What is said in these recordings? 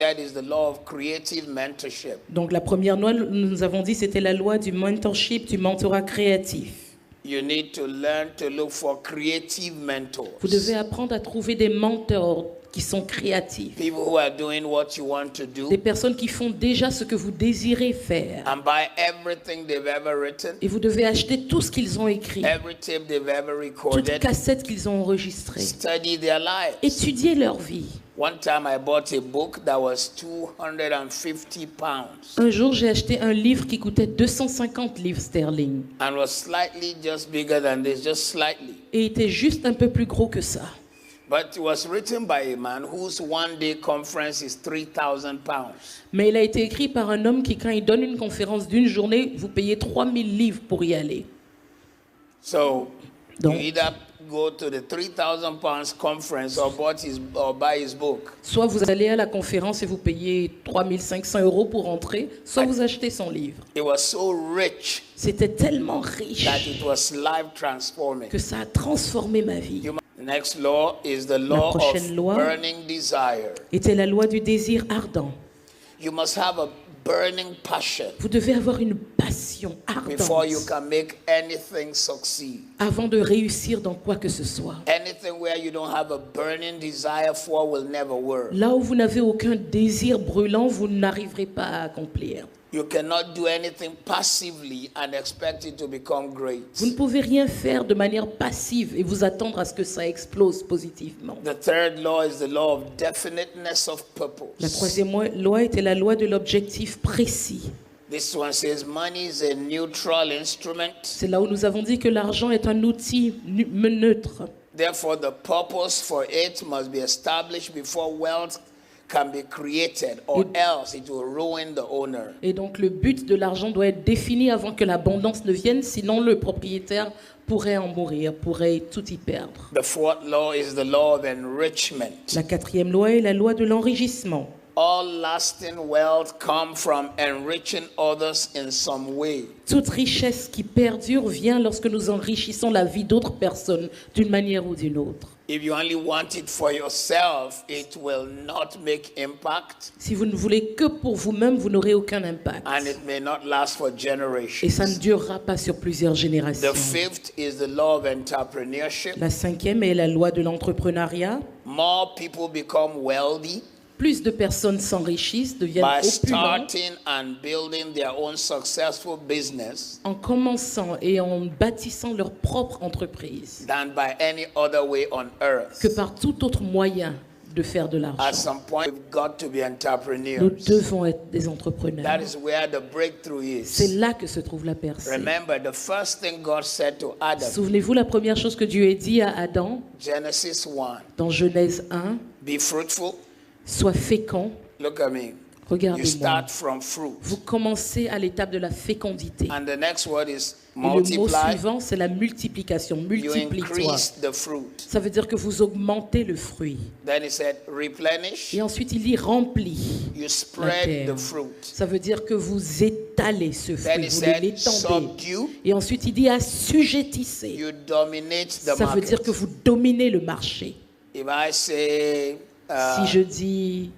That is the law of creative mentorship. Donc la première loi, nous avons dit, c'était la loi du mentorship, du mentorat créatif. You need to learn to look for creative mentors. Vous devez apprendre à trouver des mentors qui sont créatifs. People who are doing what you want to do. Des personnes qui font déjà ce que vous désirez faire. And buy everything they've ever written. Et vous devez acheter tout ce qu'ils ont écrit. Every tape they've ever recorded. Toute cassette qu'ils ont enregistrée. Study their lives. Étudier leur vie. One time I bought a book that was 250 pounds. Un jour, j'ai acheté un livre qui coûtait 250 livres sterling. And was slightly just bigger than this, just slightly. Et était juste un peu plus gros que ça. But it was written by a man whose one-day conference is 3,000 pounds. Mais il a été écrit par un homme qui, quand il donne une conférence d'une journée, vous payez 3000 livres pour y aller. So, Donc, you either go to the 3,000 pounds conference or buy his book. Soit vous allez à la conférence et vous payez 3500 € pour entrer, soit vous achetez son livre. It was so rich C'était tellement riche that it was life transforming. que ça a transformé ma vie. The next law is the law prochaine of loi burning desire. Était la loi du désir ardent. You must have a burning passion Vous devez avoir une passion before you ardente can make anything succeed. avant de réussir dans quoi que ce soit. Anything where you don't have a burning desire for will never work. Là où vous n'avez aucun désir brûlant, vous n'arriverez pas à accomplir. You cannot do anything passively and expect it to become great. Vous ne pouvez rien faire de manière passive et vous attendre à ce que ça explose positivement. The third law is the law of definiteness of purpose. La troisième loi était la loi de l'objectif précis. This one says money is a neutral instrument. C'est là où nous avons dit que l'argent est un outil neutre. Therefore, the purpose for it must be established before wealth can be created, or else it will ruin the owner. Et donc le but de l'argent doit être défini avant que l'abondance ne vienne, sinon le propriétaire pourrait en mourir, pourrait tout y perdre. The fourth law is the law of enrichment. La quatrième loi est la loi de l'enrichissement. All lasting wealth come from enriching others in some way. Toute richesse qui perdure vient lorsque nous enrichissons la vie d'autres personnes d'une manière ou d'une autre. If you only want it for yourself, it will not make impact. Si vous ne voulez que pour vous-même, vous n'aurez aucun impact. And it may not last for Et ça ne generations. durera pas sur plusieurs générations. The fifth is the law of entrepreneurship. La cinquième est la loi de l'entrepreneuriat. More people become wealthy Plus de personnes s'enrichissent, deviennent by opulentes starting and building their own successful business en commençant et en bâtissant leur propre entreprise than by any other way on earth. que par tout autre moyen de faire de At l'argent. some point, we've got to be Nous entrepreneurs. devons être des entrepreneurs. That is where the breakthrough C'est is. là que se trouve la percée. Remember, the first thing God said to Adam, Souvenez-vous, la première chose que Dieu a dit à Adam Genesis 1, dans Genèse 1, be fruitful. sois fécond. Look at me. You Regardez-moi. start from fruit. Vous commencez à l'étape de la fécondité. And the next word is Et le mot multiply. suivant, c'est la multiplication. You Multiplie-toi. increase the fruit. Ça veut dire que vous augmentez le fruit. Then he said, replenish. Et ensuite, il dit remplit. You spread terre. the fruit. Ça veut dire que vous étalez ce Then fruit, he vous said, l'étendez. subdue. Et ensuite, il dit assujettissez. You dominate the Ça veut dire market. que vous dominez le marché. If I say Si je dis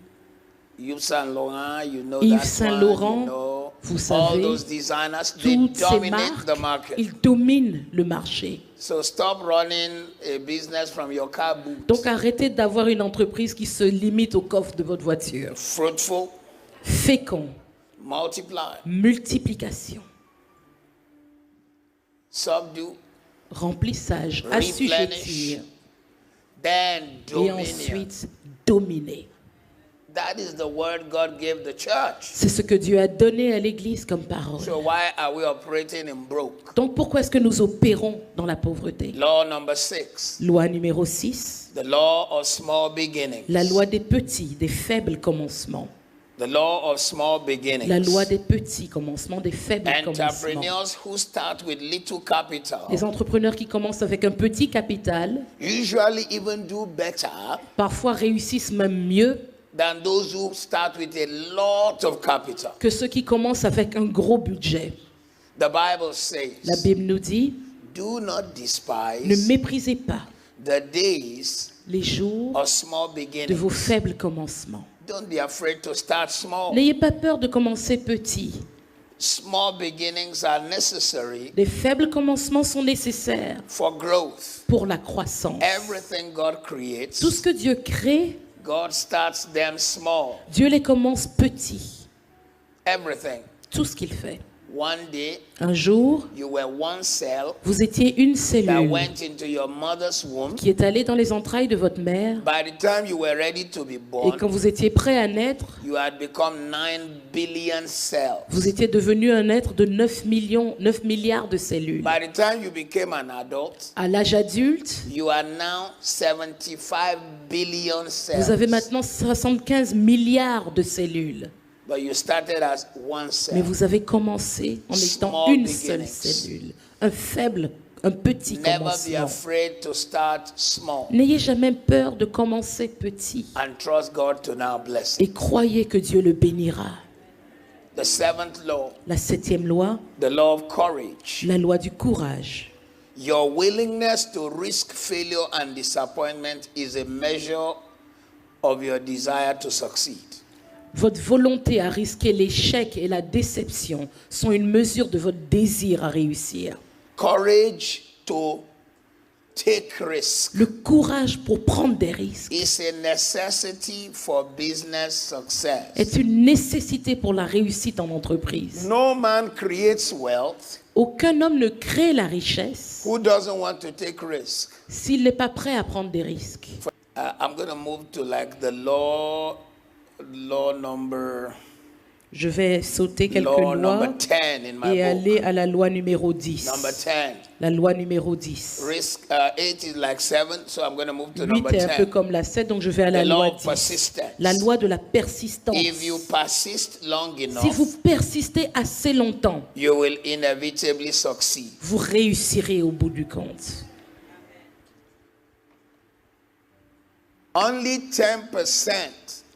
Yves Saint Laurent, you know Yves that Saint one, Laurent, you know, vous all savez, those designers, they toutes ces dominate the marques, market. ils dominent le marché. So stop running a business from your car boot. Donc arrêtez d'avoir une entreprise qui se limite au coffre de votre voiture. Fruitful, Fécond, multiply, multiplication, subdue, remplissage, Replenish. assujettir then et dominion. ensuite dominer. That is the word God gave the church. C'est ce que Dieu a donné à l'Église comme parole. So why are we operating in broke? Donc pourquoi est-ce que nous opérons dans la pauvreté? Law number 6, Loi numéro 6, the law of small beginnings. la loi des petits, des faibles commencements. The law of small La beginnings. loi des petits commencements, des faibles commencements. Entrepreneurs who start with little capital Les entrepreneurs qui commencent avec un petit capital, usually even do better parfois réussissent même mieux than those who start with a lot of capital. que ceux qui commencent avec un gros budget. The Bible La says, Bible nous dit, do not ne despise méprisez pas the days les jours of small de beginnings. vos faibles commencements. Don't be afraid to start small. N'ayez pas peur de commencer petit. Small beginnings are necessary Les faibles commencements sont nécessaires for growth. pour la croissance. Everything God creates, Tout ce que Dieu crée, God starts them small. Dieu les commence petits. Everything. Tout ce qu'il fait. One day, Un jour, you were one cell vous étiez une that cellule went into your mother's womb. qui est allée dans les entrailles de votre mère. By the time you were ready to be Et born, quand vous étiez prêt à naître, you had become 9 billion cells. vous étiez devenu un être de 9 milliards de cellules. By the time you became an adult, À l'âge adulte, you are now 75 billion vous avez cells. maintenant 75 milliards de cellules. But you started as one Mais cell. vous avez commencé en étant Small une seule beginnings. cellule. Un faible, un petit Never be commencement. afraid to start small N'ayez jamais peur de commencer petit. and trust God to now bless it. Et croyez que Dieu le bénira. The seventh law, La 7e loi, the law of courage. la loi du courage. Your willingness to risk failure and disappointment is a measure of your desire to succeed. Votre volonté à risquer l'échec et la déception sont une mesure de votre désir à réussir. Courage to take risks Le courage pour prendre des risques is a necessity for business success. est une nécessité pour la réussite en entreprise. No man creates wealth Aucun homme ne crée la richesse who doesn't want to take risks. s'il n'est pas prêt à prendre des risques. I'm going to move to like the law number Je vais sauter quelques law lois number 10 in my et book. aller à la loi numéro 10. Number 10. La loi numéro 10. Risk 8 is like 7, so I'm going to move to 8 number est un peu 10. comme la 7, donc je vais à la The law loi of 10. persistence. La loi de la persistance. If you persist long Si enough, vous persistez assez longtemps, you will inevitably succeed. vous réussirez au bout du compte. Only 10%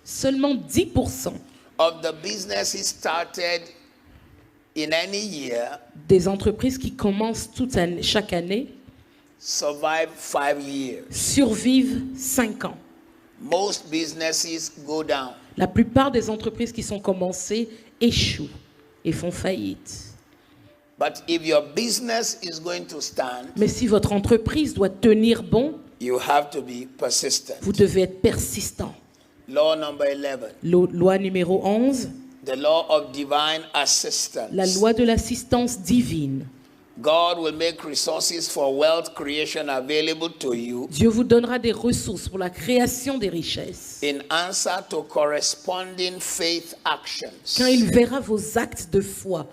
Seulement 10% of the businesses started in any year des entreprises qui commencent chaque année survive 5 years. survivent 5 ans. Most businesses go down. La plupart des entreprises qui sont commencées échouent et font faillite. But if your business is going to stand, Mais si votre entreprise doit tenir bon, you have to be persistent. vous devez être persistant. Law number 11, Loi numéro 11, the law of divine assistance. la loi de l'assistance divine. God will make resources for wealth creation available to you Dieu vous donnera des ressources pour la création des richesses. in answer to corresponding faith actions. Quand il verra vos actes de foi,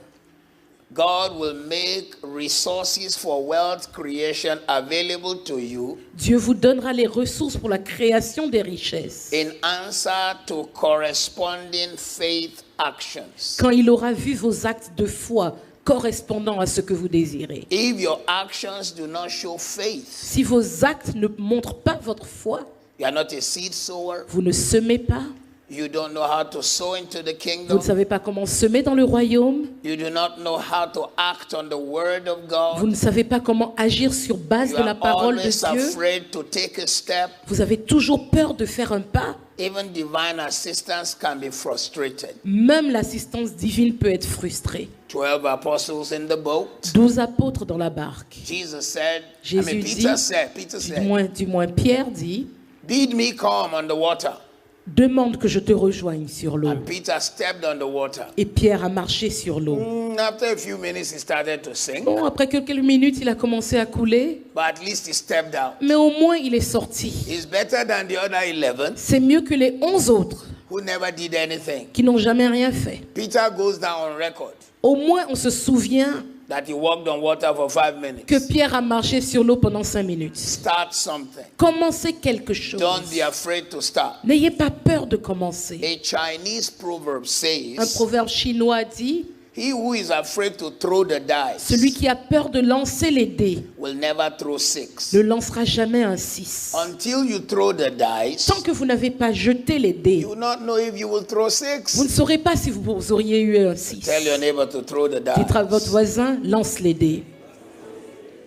God will make resources for wealth creation available to you Dieu vous donnera les ressources pour la création des richesses. in answer to corresponding faith actions. Quand il aura vu vos actes de foi correspondant à ce que vous désirez. If your actions do not show faith, Si vos actes ne montrent pas votre foi, you are not a seed sower, vous ne semez pas, you don't know how to sow into the vous kingdom, ne savez pas comment semer dans le royaume, you do not know how to act on the word of vous God, ne savez pas comment agir sur base you de la are parole de always Dieu, afraid to take a step, vous avez toujours peur de faire un pas, even divine assistance can be frustrated. même l'assistance divine peut être frustrée. 12 apostles in the boat. 12 apôtres dans la barque. Jesus said, Jésus Peter dit, said, du moins Pierre dit, bid me come on the water. demande que je te rejoigne sur l'eau. And Peter stepped on the water. Et Pierre a marché sur l'eau. After a few minutes, he started to sink, Bon, après quelques minutes, il a commencé à couler, but at least he stepped out. mais au moins il est sorti. He's better than the other 11 C'est mieux que les 11 autres who never did anything. qui n'ont jamais rien fait. Peter goes down on record Au moins on se souvient that he walked on water for 5 minutes. que Pierre a marché sur l'eau pendant 5 minutes. Start something. Commencez quelque chose. Don't be afraid to start. N'ayez pas peur de commencer. A Chinese proverb Un says, proverbe chinois dit, he who is afraid to throw the celui dice qui a peur de lancer les dés will never throw 6. ne lancera jamais un 6. Until you throw the dice, Tant que vous n'avez pas jeté les dés, you will not know if you will throw vous ne 6. saurez pas si vous auriez eu un 6. Tell your neighbor to throw the Dites à votre dice. voisin, lance les dés.